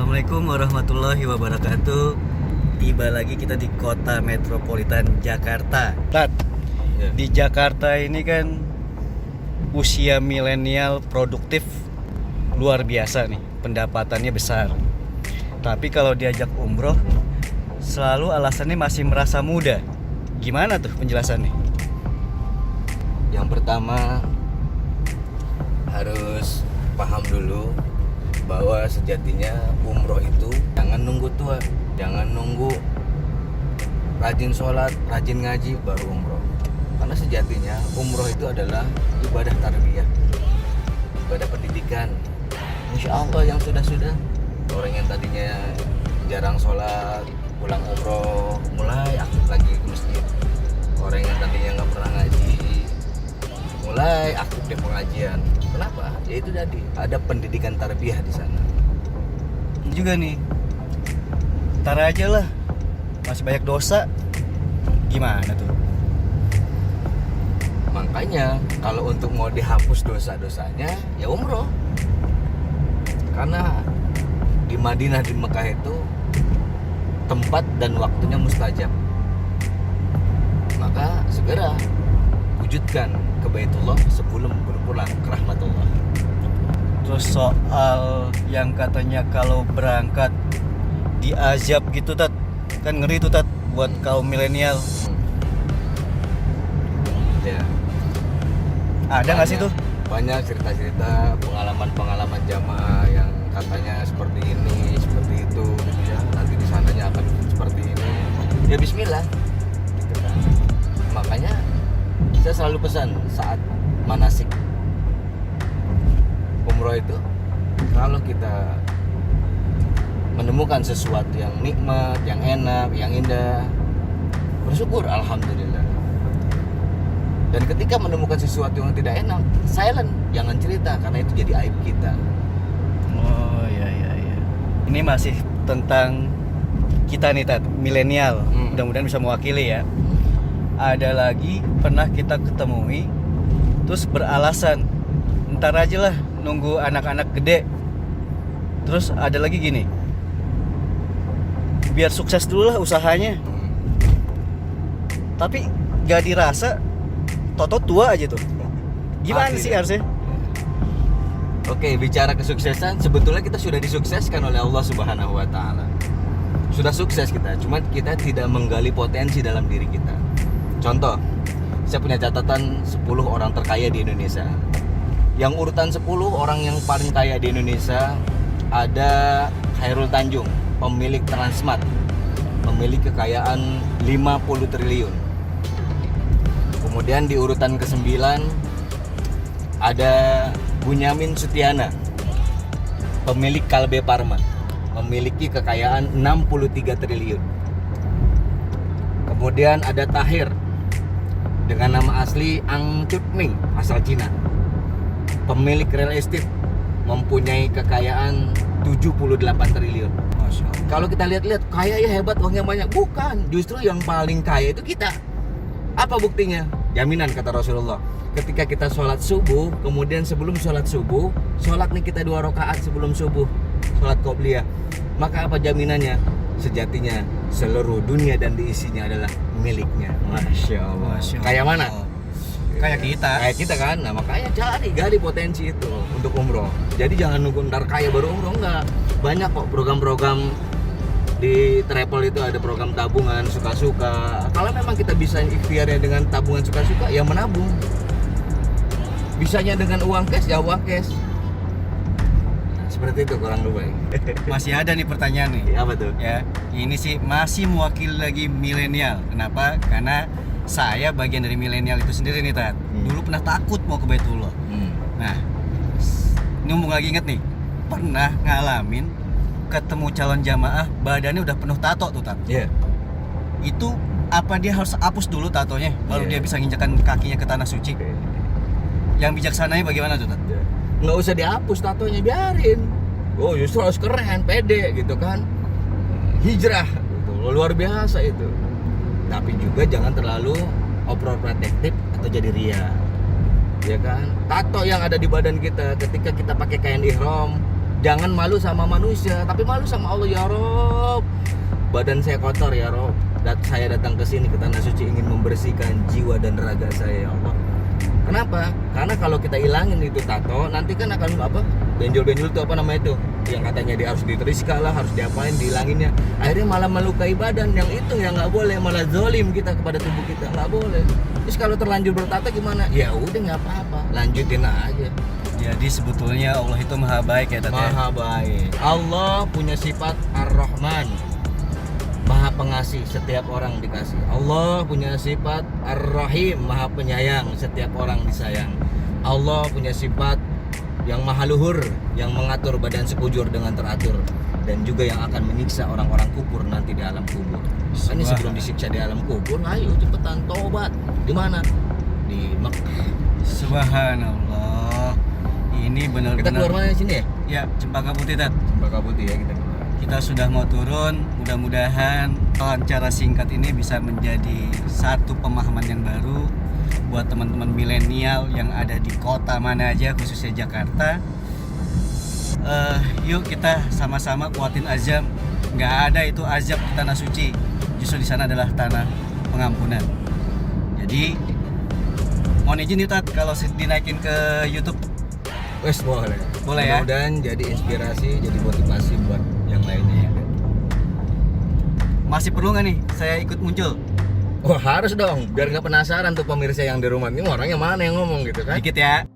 Assalamualaikum warahmatullahi wabarakatuh. Tiba lagi kita di kota metropolitan Jakarta. Tat, Ya. di Jakarta ini kan usia milenial produktif luar biasa nih, pendapatannya besar. Tapi kalau diajak umroh, selalu alasannya masih merasa muda. Gimana tuh penjelasannya? Yang pertama harus paham dulu bahwa sejatinya umroh itu jangan nunggu tua, jangan nunggu rajin sholat, rajin ngaji baru umroh. Karena sejatinya umroh itu adalah ibadah tarbiyah, ibadah pendidikan. Insya Allah yang sudah-sudah, orang yang tadinya jarang sholat, pulang umroh mulai aktif lagi ke masjid. Orang yang tadinya nggak pernah ngaji mulai aktif di pengajian. Kenapa? Ya itu tadi, ada pendidikan tarbiyah di sana. Ini juga nih, ntar aja lah, masih banyak dosa. Gimana tuh? Makanya kalau untuk mau dihapus dosa-dosanya ya umroh. Karena di Madinah, di Mekah itu tempat dan waktunya mustajab. Maka segera wujudkan ke Baitullah sebelum berpulang ke rahmatullah. Terus soal yang katanya kalau berangkat diazab gitu, Tat, kan ngeri tuh, Tat, buat kaum milenial. Ya, Ada nggak sih tuh? banyak cerita-cerita pengalaman-pengalaman jamaah yang katanya seperti ini, seperti itu gitu ya. Nanti di sananya akan seperti ini. Ya bismillah gitu kan. Makanya saya selalu pesan saat manasik umroh itu, kalau kita menemukan sesuatu yang nikmat, yang enak, yang indah, bersyukur alhamdulillah. Dan ketika menemukan sesuatu yang tidak enak, silent, jangan cerita karena itu jadi aib kita. Oh iya. Ini masih tentang kita nih, Tat, milenial. Mudah-mudahan bisa mewakili ya. Ada lagi pernah kita ketemui, terus beralasan ntar aja lah nunggu anak-anak gede. Terus ada lagi gini, biar sukses dulu lah usahanya. Tapi gak dirasa, toto tua aja tuh. Gimana Pasti sih ya. harusnya? Oke, bicara kesuksesan, sebetulnya kita sudah disukseskan oleh Allah Subhanahu wa taala. Sudah sukses kita, cuma kita tidak menggali potensi dalam diri kita. Contoh, saya punya catatan 10 orang terkaya di Indonesia. Yang urutan 10 orang yang paling kaya di Indonesia ada Khairul Tanjung, pemilik Transmart, memiliki kekayaan 50 triliun. Kemudian di urutan ke-9 ada Bunyamin Sutiana, pemilik Kalbe Parma, memiliki kekayaan 63 triliun. Kemudian ada Tahir dengan nama asli Ang Cut Ming, asal Cina, pemilik real estate, mempunyai kekayaan 78 triliun. Masya Allah. Kalau kita lihat-lihat, kaya ya hebat, uangnya banyak. Bukan, justru yang paling kaya itu kita. Apa buktinya? Jaminan kata Rasulullah. Ketika kita sholat subuh, kemudian sebelum sholat subuh, sholat nih kita 2 rakaat sebelum subuh, sholat qobliyah. Maka apa jaminannya? Sejatinya seluruh dunia dan diisinya adalah miliknya. Masya Allah. Masya Allah. Kayak mana? Kayak kita. Kayak kita kan. Nah makanya gali potensi itu untuk umroh. Jadi jangan nunggu ntar kaya baru umroh, enggak. Banyak kok program-program di travel itu, ada program tabungan suka-suka. Kalau memang kita bisa ikhtiarnya dengan tabungan suka-suka, ya menabung. Bisanya dengan uang cash, ya uang cash. Seperti itu kurang lebih. Masih ada nih pertanyaan nih. Apa tuh? Ya, ini sih masih mewakili lagi milenial. Kenapa? Karena saya bagian dari milenial itu sendiri nih, Tat. Dulu pernah takut mau ke Baitullah. Nah, ini mumpung lagi inget nih, pernah ngalamin ketemu calon jamaah badannya udah penuh tato tuh, Tat. Iya. Itu apa dia harus hapus dulu tatonya baru Iya. dia bisa nginjakan kakinya ke tanah suci? Yang bijaksananya bagaimana tuh, Tat? Nggak usah dihapus tatonya, biarin. Oh justru harus keren, pede gitu kan. Hijrah gitu. Luar biasa itu. Tapi juga jangan terlalu overprotective atau jadi ria. Ya kan? Tato yang ada di badan kita ketika kita pakai kain ihram, Jangan malu sama manusia, tapi malu sama Allah. Ya Rob, badan saya kotor ya Rob. Saya datang ke sini ke tanah suci ingin membersihkan jiwa dan raga saya ya Allah. Kenapa? Karena kalau kita hilangin itu tato, nanti kan akan apa? Benjol-benjol itu apa namanya itu? Yang katanya dia harus diteriska lah, harus diapain, dihilanginnya. Akhirnya malah melukai badan, yang itu yang nggak boleh, malah zolim kita kepada tubuh kita, nggak boleh. Terus kalau terlanjur bertato gimana? Ya udah nggak apa-apa, lanjutin aja. Jadi sebetulnya Allah itu maha baik ya Tat ya? Maha baik. Allah punya sifat Ar-Rahman, Maha pengasih, setiap orang dikasih. Allah punya sifat Ar-Rahim, Maha penyayang, setiap orang disayang. Allah punya sifat yang maha luhur, yang mengatur badan sekujur dengan teratur, dan juga yang akan menyiksa orang-orang kufur nanti di alam kubur. Ini sebelum disiksa di alam kubur, ayo cepetan tobat. Di mana? Di Mekah. Subhanallah. Ini benar-benar. Kita keluar mana di sini ya? Ya, Cempaka Putih Tat. Cempaka Putih ya kita. Kita sudah mau turun, mudah-mudahan wawancara singkat ini bisa menjadi satu pemahaman yang baru buat teman-teman milenial yang ada di kota mana aja, khususnya Jakarta. Yuk kita sama-sama kuatin azam. Nggak ada itu azab di tanah suci, justru di sana adalah tanah pengampunan. Jadi mohon izin nih Tat, kalau dinaikin ke YouTube. Wes boleh. Boleh ya? Mudah-mudahan jadi inspirasi, jadi motivasi buat yang lainnya. Masih perlu nggak nih saya ikut muncul? Wah harus dong, biar nggak penasaran tuh pemirsa yang di rumah ini orangnya mana yang ngomong gitu kan? Dikit ya.